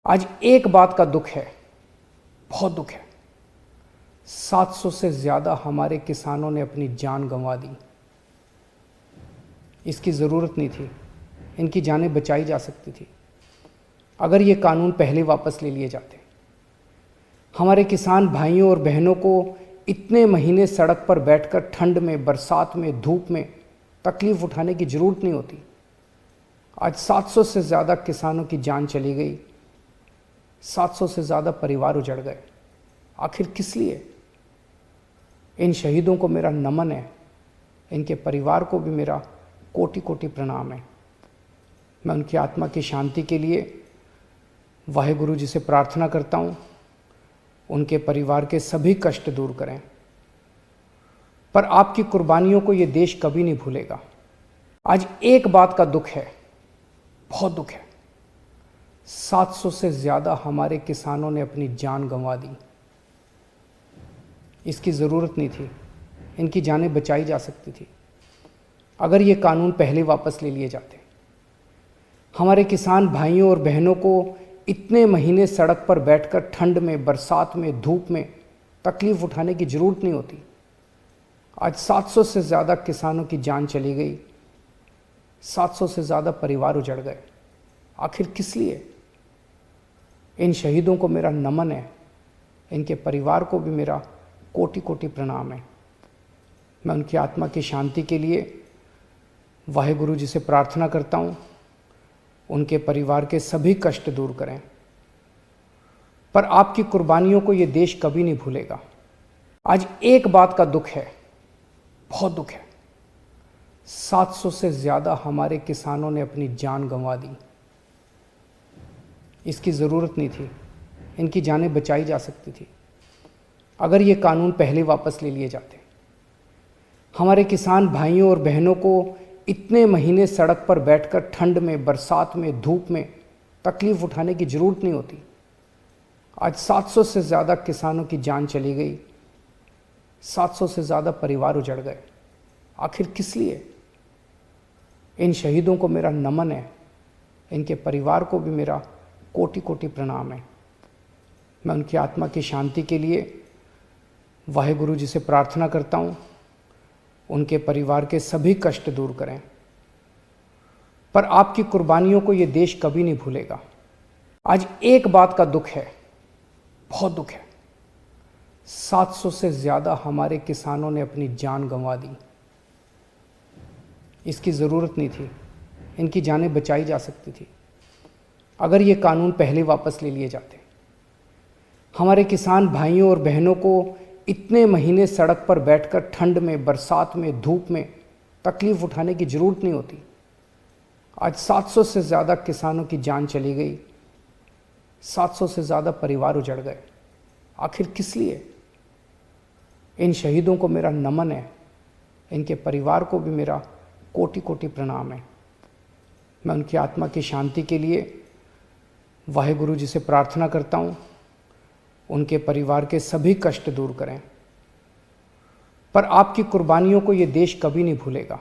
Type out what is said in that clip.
आज एक बात का दुख है, बहुत दुख है। 700 से ज़्यादा हमारे किसानों ने अपनी जान गंवा दी। इसकी ज़रूरत नहीं थी, इनकी जानें बचाई जा सकती थी अगर ये कानून पहले वापस ले लिए जाते। हमारे किसान भाइयों और बहनों को इतने महीने सड़क पर बैठकर ठंड में, बरसात में, धूप में तकलीफ़ उठाने की ज़रूरत नहीं होती। आज 700 से ज़्यादा किसानों की जान चली गई, 700 से ज़्यादा परिवार उजड़ गए। आखिर किस लिए? इन शहीदों को मेरा नमन है, इनके परिवार को भी मेरा कोटि कोटि प्रणाम है। मैं उनकी आत्मा की शांति के लिए वाहेगुरु जी से प्रार्थना करता हूँ, उनके परिवार के सभी कष्ट दूर करें। पर आपकी कुर्बानियों को ये देश कभी नहीं भूलेगा। आज एक बात का दुख है, बहुत दुख है। 700 से ज़्यादा हमारे किसानों ने अपनी जान गंवा दी। इसकी ज़रूरत नहीं थी, इनकी जानें बचाई जा सकती थी अगर ये कानून पहले वापस ले लिए जाते। हमारे किसान भाइयों और बहनों को इतने महीने सड़क पर बैठकर ठंड में, बरसात में, धूप में तकलीफ़ उठाने की ज़रूरत नहीं होती। आज 700 से ज़्यादा किसानों की जान चली गई, 700 से ज़्यादा परिवार उजड़ गए। आखिर किस लिए? इन शहीदों को मेरा नमन है, इनके परिवार को भी मेरा कोटि कोटि प्रणाम है। मैं उनकी आत्मा की शांति के लिए वाहेगुरु जी से प्रार्थना करता हूँ, उनके परिवार के सभी कष्ट दूर करें। पर आपकी कुर्बानियों को ये देश कभी नहीं भूलेगा। आज एक बात का दुख है, बहुत दुख है। 700 से ज़्यादा हमारे किसानों ने अपनी जान गंवा दी। इसकी ज़रूरत नहीं थी, इनकी जानें बचाई जा सकती थी अगर ये कानून पहले वापस ले लिए जाते। हमारे किसान भाइयों और बहनों को इतने महीने सड़क पर बैठकर ठंड में, बरसात में, धूप में तकलीफ़ उठाने की ज़रूरत नहीं होती। आज 700 से ज़्यादा किसानों की जान चली गई, 700 से ज़्यादा परिवार उजड़ गए। आखिर किस लिए? इन शहीदों को मेरा नमन है, इनके परिवार को भी मेरा कोटि कोटि प्रणाम है। मैं उनकी आत्मा की शांति के लिए वाहेगुरु जी से प्रार्थना करता हूँ, उनके परिवार के सभी कष्ट दूर करें। पर आपकी कुर्बानियों को ये देश कभी नहीं भूलेगा। आज एक बात का दुख है, बहुत दुख है। 700 से ज़्यादा हमारे किसानों ने अपनी जान गंवा दी। इसकी ज़रूरत नहीं थी, इनकी जानें बचाई जा सकती थी अगर ये कानून पहले वापस ले लिए जाते। हमारे किसान भाइयों और बहनों को इतने महीने सड़क पर बैठकर ठंड में, बरसात में, धूप में तकलीफ़ उठाने की ज़रूरत नहीं होती। आज 700 से ज़्यादा किसानों की जान चली गई, 700 से ज़्यादा परिवार उजड़ गए। आखिर किस लिए? इन शहीदों को मेरा नमन है, इनके परिवार को भी मेरा कोटि कोटि प्रणाम है। मैं उनकी आत्मा की शांति के लिए वाहेगुरु जी से प्रार्थना करता हूँ, उनके परिवार के सभी कष्ट दूर करें। पर आपकी कुर्बानियों को ये देश कभी नहीं भूलेगा।